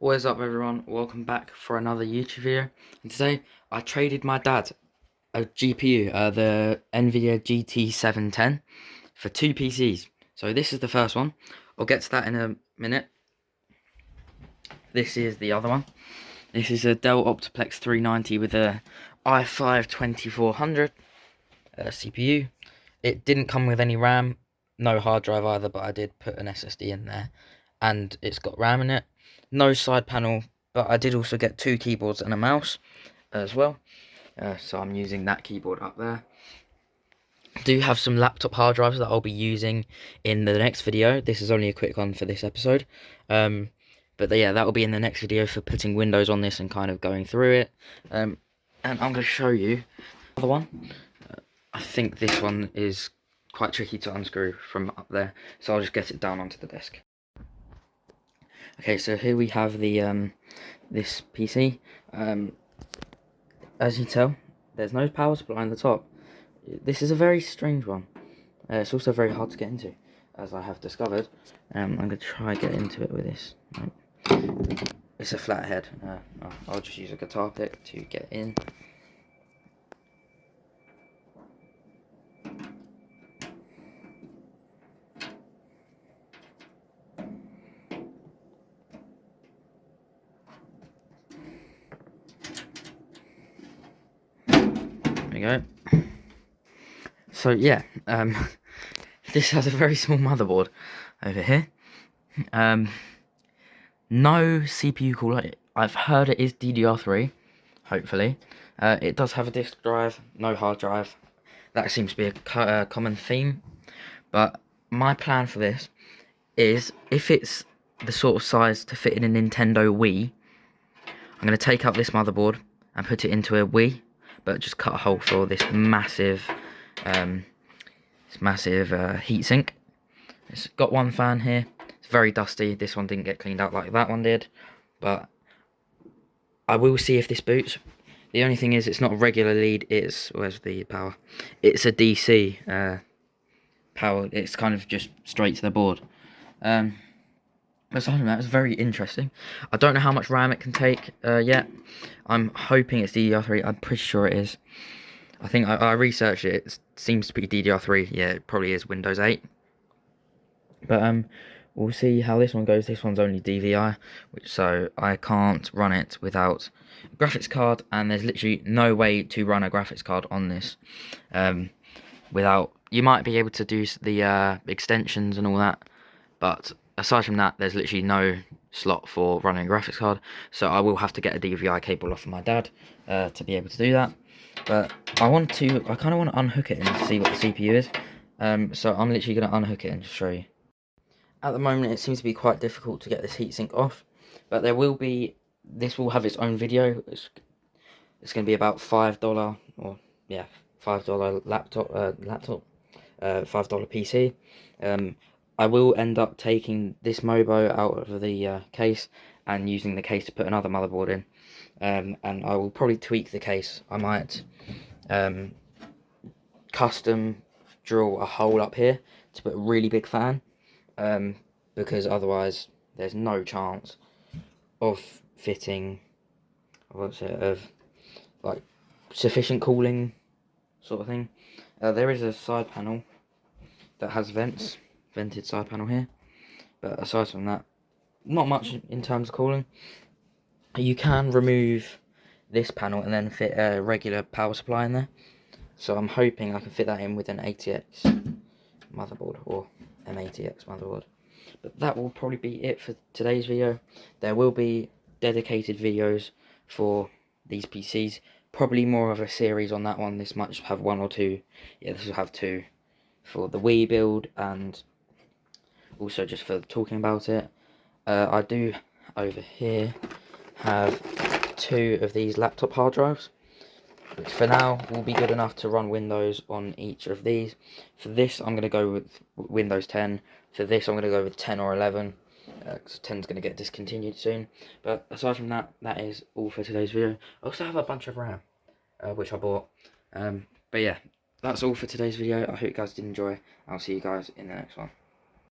What is up, everyone? Welcome back for another YouTube video. And today I traded my dad a GPU, the NVIDIA GT710, for two PCs. So this is the first one. I'll get to that in a minute. This is the other one. This is a Dell Optiplex 390 with a i5-2400 CPU. It didn't come with any RAM, no hard drive either, but I did put an SSD in there, and it's got RAM in it. No side panel, but I did also get two keyboards and a mouse as well. So I'm using that keyboard up there. I do have some laptop hard drives that I'll be using in the next video. This is only a quick one for this episode. But yeah, that will be in the next video for putting Windows on this and kind of going through it. And I'm going to show you the other one. I think this one is quite tricky to unscrew from up there, so I'll just get it down onto the desk. Okay, so here we have the this PC. As you tell, there's no power supply on the top. This is a very strange one. It's also very hard to get into, as I have discovered. I'm going to try get into it with this. It's a flat head. I'll just use a guitar pick to get in. There we go. So yeah, this has a very small motherboard over here. No CPU cooler. I've heard it is DDR3, hopefully. It does have a disk drive, no hard drive. That seems to be a common theme. But my plan for this is, if it's the sort of size to fit in a Nintendo Wii, I'm going to take out this motherboard and put it into a Wii, but just cut a hole for this massive heatsink. It's got one fan here. It's very dusty. This one didn't get cleaned out like that one did, but I will see if this boots. The only thing is, it's not a regular lead. Where's the power? It's a DC power. It's kind of just straight to the board. Aside from that, it's very interesting. I don't know how much RAM it can take yet. I'm hoping it's DDR3. I'm pretty sure it is. I think I researched it. It seems to be DDR3. Yeah, it probably is Windows 8. But we'll see how this one goes. This one's only DVI, so I can't run it without a graphics card, and there's literally no way to run a graphics card on this without. You might be able to do the extensions and all that, but aside from that, there's literally no slot for running a graphics card, so I will have to get a DVI cable off of my dad to be able to do that. But I kind of want to unhook it and see what the CPU is. So I'm literally going to unhook it and just show you. At the moment, it seems to be quite difficult to get this heatsink off, but this will have its own video. It's going to be about $5, or yeah, $5 laptop, $5 PC. I will end up taking this Mobo out of the case and using the case to put another motherboard in. And I will probably tweak the case. I might custom drill a hole up here to put a really big fan, because otherwise there's no chance of fitting like sufficient cooling sort of thing. There is a side panel that has vented side panel here, but aside from that, not much in terms of cooling. You can remove this panel and then fit a regular power supply in there, so I'm hoping I can fit that in with an ATX motherboard or M80X motherboard. But that will probably be it for today's video. There will be dedicated videos for these PCs, probably more of a series on that one. This might just have one or two. Yeah, this will have two for the Wii build, and also just for talking about it. I do over here have two of these laptop hard drives, which for now will be good enough to run Windows on each of these. For this, I'm going to go with Windows 10. For this, I'm going to go with 10 or 11, because 10 is going to get discontinued soon. But aside from that, that is all for today's video. I also have a bunch of RAM, which I bought. But yeah, that's all for today's video. I hope you guys did enjoy. I'll see you guys in the next one.